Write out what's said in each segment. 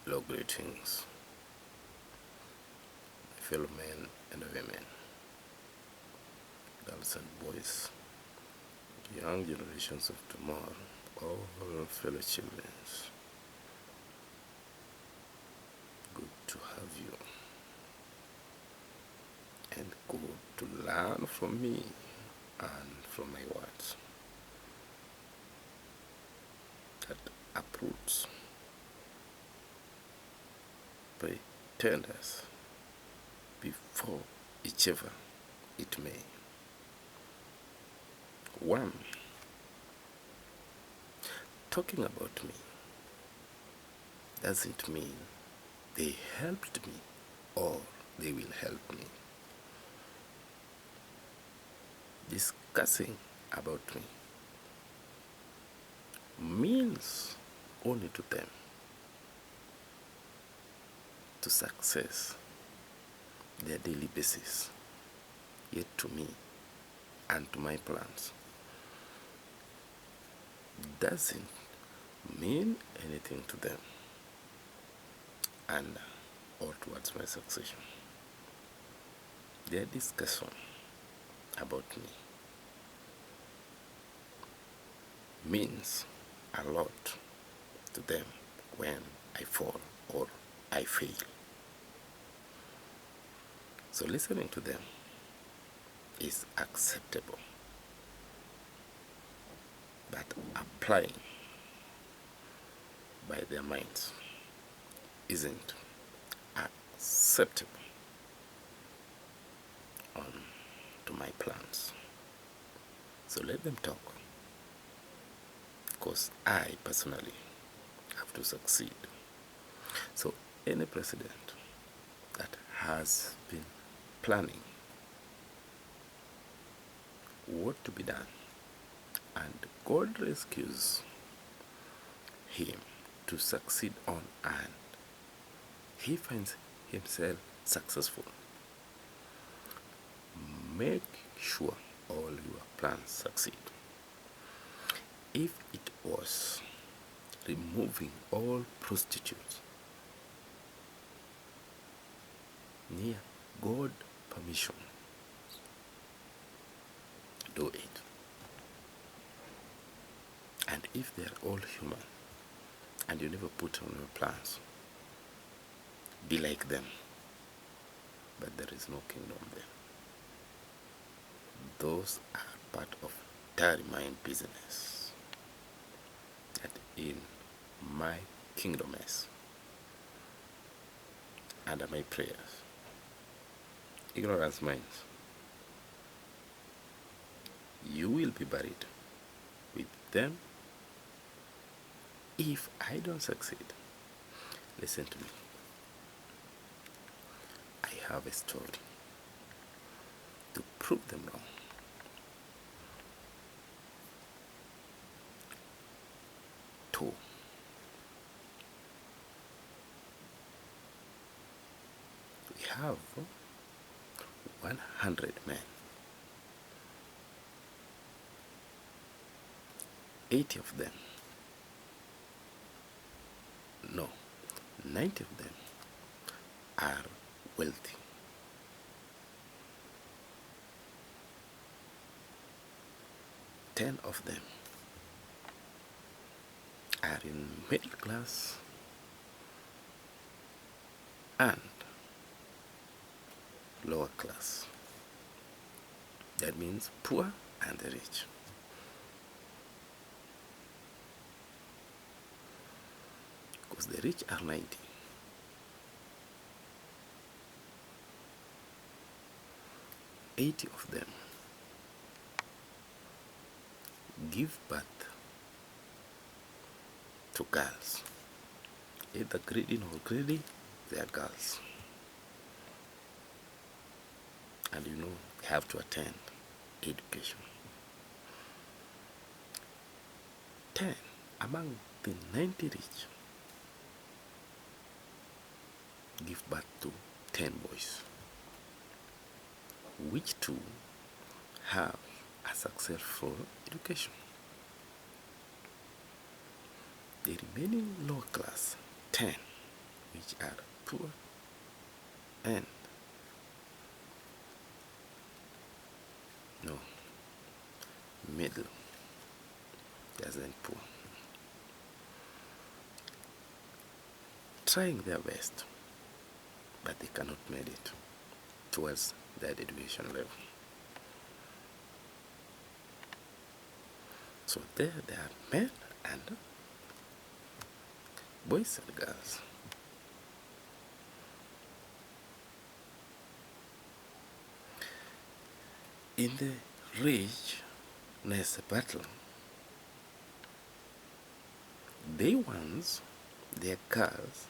Hello, greetings, my fellow men and women, girls and boys, young generations of tomorrow, all fellow children. Good to have you, and good to learn from me and from my words that uproots pretenders before whichever it may. One, talking about me doesn't mean they helped me or they will help me. Discussing about me means only to them to success their daily basis, yet to me and to my plans doesn't mean anything to them and or towards my succession. Their discussion about me means a lot to them when I fall or I fail. So listening to them is acceptable, but applying by their minds isn't acceptable on to my plans. So let them talk, because I personally have to succeed. So any president that has been planning what to be done and God rescues him to succeed on and he finds himself successful, make sure all your plans succeed. If it was removing all prostitutes near God permission, do it. And if they are all human and you never put on your plans, be like them, but there is no kingdom there. Those are part of dirty mind business that in my kingdom is under my prayers. Ignorance minds, you will be buried with them if I don't succeed. Listen to me. I have a story to prove them wrong. 2, we have 100 men. 80 of them, no, 90 of them are wealthy. 10 of them are in middle class and lower class. That means poor and the rich. Because the rich are 90. 80 of them give birth to girls. Either greedy or greedy, they are girls. And you know, they have to attend education. 10 among the 90 rich give birth to 10 boys, which 2 have a successful education. The remaining lower class 10 which are poor and no middle, doesn't poor, trying their best, but they cannot make it towards that education level. So there are men and boys and girls. In the richness battle, they want their cars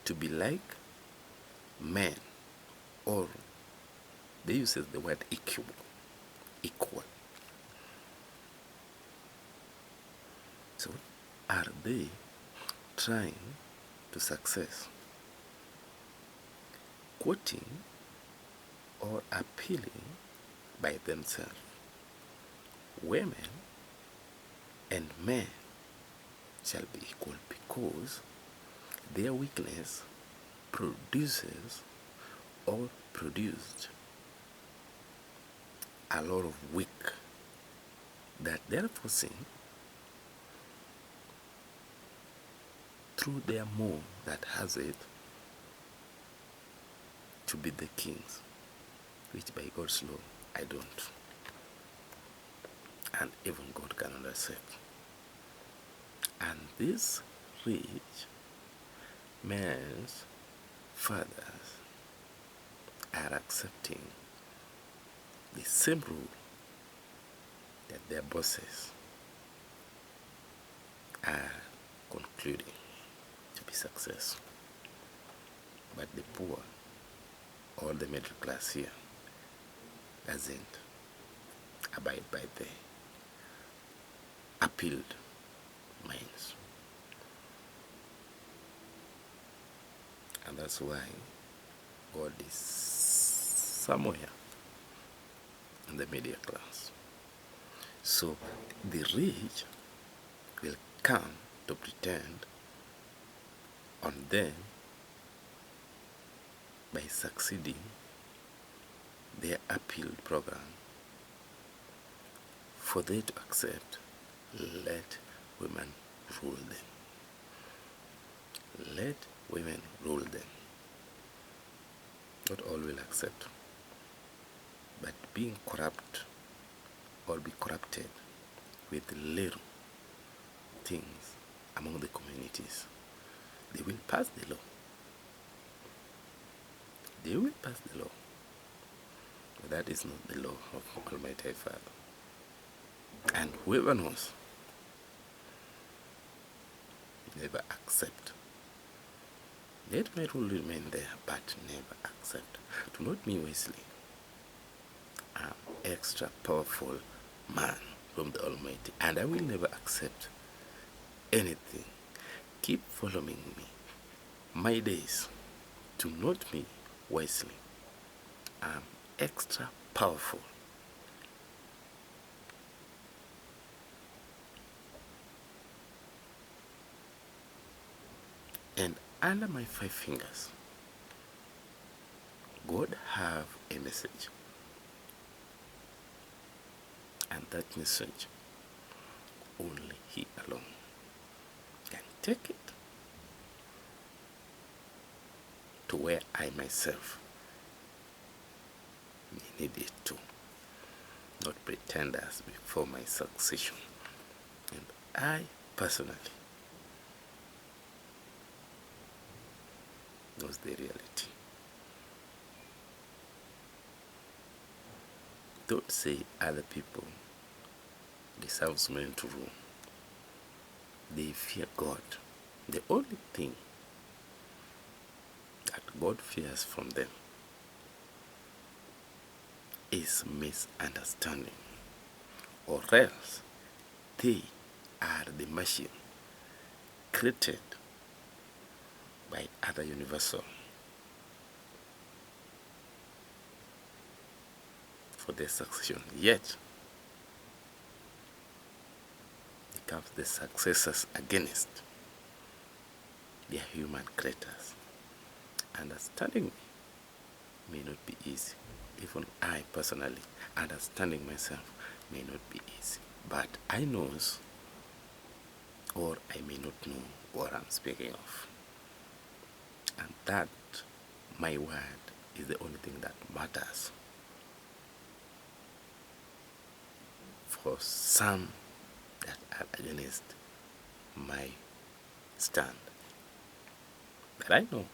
to be like men, or they use the word equal. So are they trying to success, quoting or appealing by themselves? Women and men shall be equal because their weakness produces or produced a lot of weak that they're forcing through their mom that has it to be the kings, which by God's law I don't, and even God cannot accept. And these rich men's fathers are accepting the same rule that their bosses are concluding to be successful. But the poor or the middle class here doesn't abide by the appealed minds. And that's why God is somewhere in the middle class. So the rich will come to pretend on them by succeeding their appealed program for they to accept, let women rule them. Let women rule them. Not all will accept, but being corrupt or be corrupted with little things among the communities, they will pass the law. They will pass the law. But that is not the law of Almighty Father. And whoever knows, never accept. Let my rule remain there, but never accept. Do not me wisely. I'm extra powerful man from the Almighty, and I will never accept anything. Keep following me. My days, do not me wisely. I'm extra powerful. And under my 5 fingers, God have a message. And that message, only He alone can take it to where I myself need it to. Not pretenders before my succession. And I personally knows the reality. Don't say other people deserve men to rule. They fear God. The only thing that God fears from them is misunderstanding, or else they are the machine created by other universal for their succession. Yet becomes the successors against They are human creatures. Understanding me may not be easy. Even I personally, understanding myself may not be easy. But I knows, or I may not know what I'm speaking of. And that, my word, is the only thing that matters. For some that are against my stand. That I know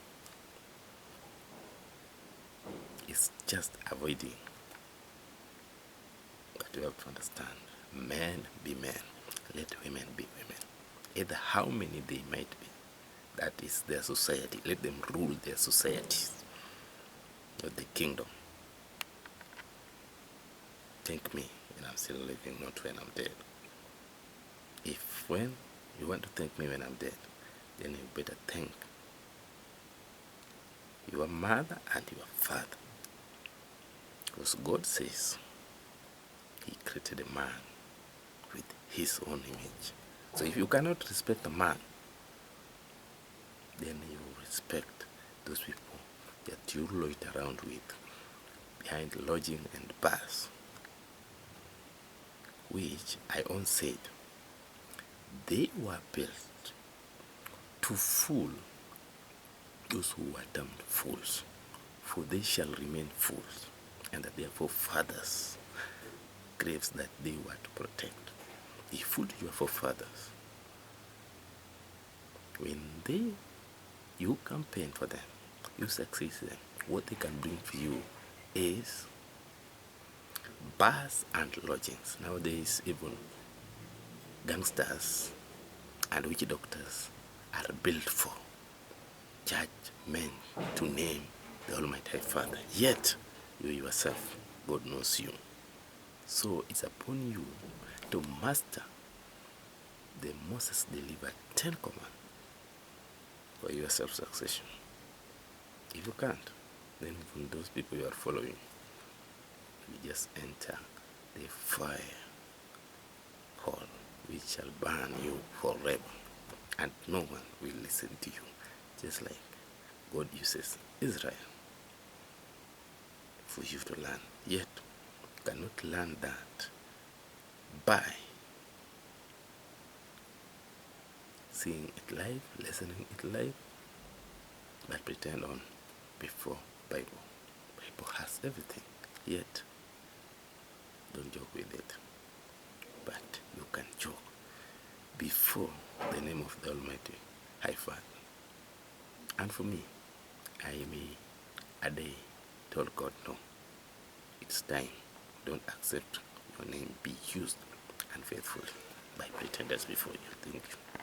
is just avoiding. But you have to understand, men be men, let women be women. Either how many they might be, that is their society. Let them rule their societies, not the kingdom. Thank me when I'm still living, not when I'm dead. If when you want to thank me when I'm dead, then you better thank your mother and your father. Because God says He created a man with His own image. So if you cannot respect a man, then you respect those people that you loiter around with behind lodging and bars, which I once said they were built to fool those who were damned fools, for they shall remain fools, and that their forefathers' graves that they were to protect. They fooled your forefathers. When you campaign for them, you succeed them, what they can bring to you is bars and lodgings. Nowadays, even gangsters and witch doctors are built for judge men to name the Almighty Father. Yet, you yourself, God knows you. So it's upon you to master the Moses delivered 10 commands for your self-succession. If you can't, then even those people you are following will just enter the fire hall which shall burn you forever, and no one will listen to you. Just like God uses Israel for you to learn. Yet, you cannot learn that by seeing it live, listening it live, but pretend on before Bible. Bible has everything, yet don't joke with it. But you can joke before the name of the Almighty High Father. And for me, I may a day told God, no, it's time. Don't accept your name be used unfaithfully by pretenders before you. Thank you.